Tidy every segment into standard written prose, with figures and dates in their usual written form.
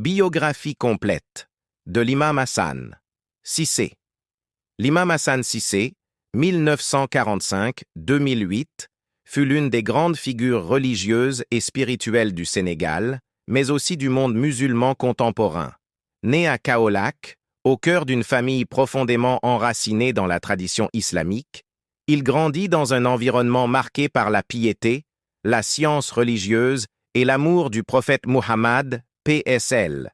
Biographie complète de l'imam Hassan Cissé. L'imam Hassan Cissé, 1945-2008, fut l'une des grandes figures religieuses et spirituelles du Sénégal, mais aussi du monde musulman contemporain. Né à Kaolack, au cœur d'une famille profondément enracinée dans la tradition islamique, il grandit dans un environnement marqué par la piété, la science religieuse et l'amour du prophète Muhammad, PSL.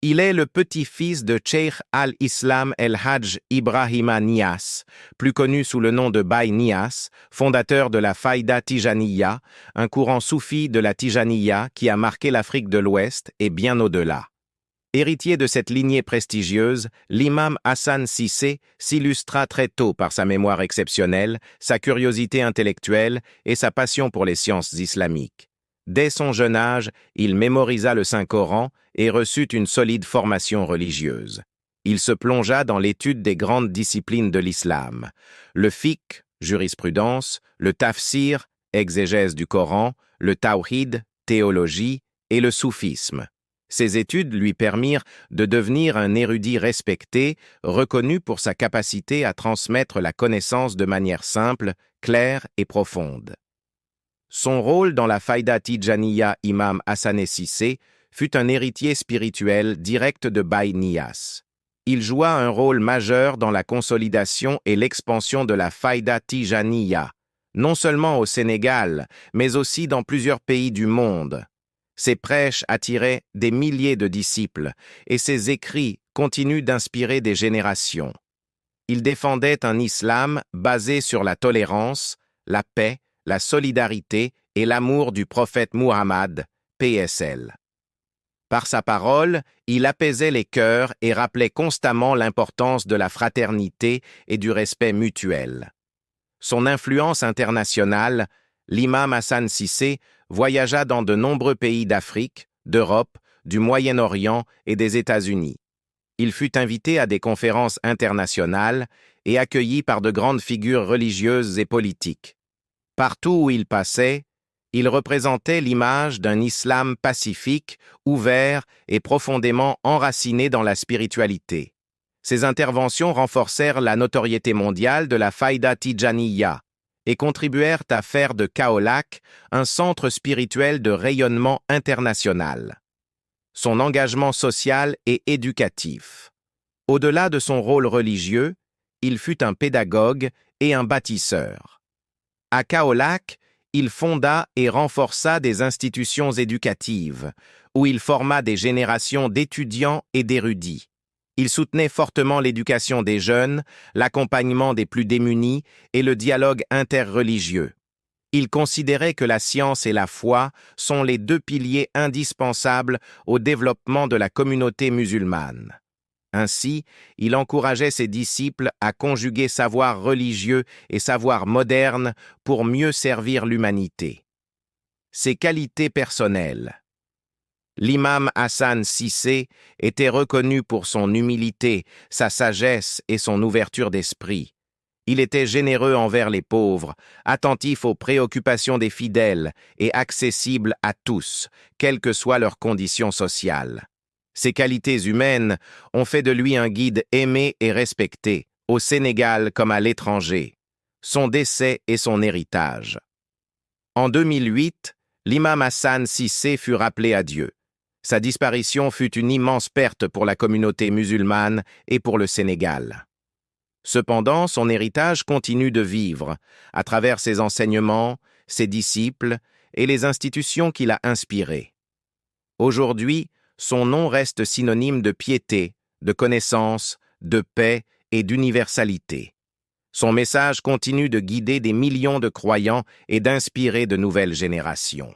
Il est le petit-fils de Cheikh al-Islam el-Hajj Ibrahima Niass, plus connu sous le nom de Baye Niass, fondateur de la Faïda Tijaniya, un courant soufi de la Tijaniya qui a marqué l'Afrique de l'Ouest et bien au-delà. Héritier de cette lignée prestigieuse, l'imam Hassan Cissé s'illustra très tôt par sa mémoire exceptionnelle, sa curiosité intellectuelle et sa passion pour les sciences islamiques. Dès son jeune âge, il mémorisa le Saint-Coran et reçut une solide formation religieuse. Il se plongea dans l'étude des grandes disciplines de l'islam, le fiqh, jurisprudence, le tafsir, exégèse du Coran, le tawhid, théologie, et le soufisme. Ces études lui permirent de devenir un érudit respecté, reconnu pour sa capacité à transmettre la connaissance de manière simple, claire et profonde. Son rôle dans la Faïda Tijaniya Imam Hassan Cissé fut un héritier spirituel direct de Baye Niass. Il joua un rôle majeur dans la consolidation et l'expansion de la Faïda Tijaniya, non seulement au Sénégal, mais aussi dans plusieurs pays du monde. Ses prêches attiraient des milliers de disciples et ses écrits continuent d'inspirer des générations. Il défendait un islam basé sur la tolérance, la paix, la solidarité et l'amour du prophète Muhammad, PSL. Par sa parole, il apaisait les cœurs et rappelait constamment l'importance de la fraternité et du respect mutuel. Son influence internationale, l'imam Hassan Cissé voyagea dans de nombreux pays d'Afrique, d'Europe, du Moyen-Orient et des États-Unis. Il fut invité à des conférences internationales et accueilli par de grandes figures religieuses et politiques. Partout où il passait, il représentait l'image d'un islam pacifique, ouvert et profondément enraciné dans la spiritualité. Ses interventions renforcèrent la notoriété mondiale de la Faïda Tijaniya et contribuèrent à faire de Kaolack un centre spirituel de rayonnement international. Son engagement social et éducatif. Au-delà de son rôle religieux, il fut un pédagogue et un bâtisseur. À Kaolack, il fonda et renforça des institutions éducatives, où il forma des générations d'étudiants et d'érudits. Il soutenait fortement l'éducation des jeunes, l'accompagnement des plus démunis et le dialogue interreligieux. Il considérait que la science et la foi sont les deux piliers indispensables au développement de la communauté musulmane. Ainsi, il encourageait ses disciples à conjuguer savoir religieux et savoir moderne pour mieux servir l'humanité. Ses qualités personnelles. L'imam Hassan Cissé était reconnu pour son humilité, sa sagesse et son ouverture d'esprit. Il était généreux envers les pauvres, attentif aux préoccupations des fidèles et accessible à tous, quelles que soient leurs conditions sociales. Ses qualités humaines ont fait de lui un guide aimé et respecté, au Sénégal comme à l'étranger. Son décès et son héritage. En 2008, l'imam Hassan Cissé fut rappelé à Dieu. Sa disparition fut une immense perte pour la communauté musulmane et pour le Sénégal. Cependant, son héritage continue de vivre, à travers ses enseignements, ses disciples et les institutions qu'il a inspirées. Aujourd'hui, son nom reste synonyme de piété, de connaissance, de paix et d'universalité. Son message continue de guider des millions de croyants et d'inspirer de nouvelles générations.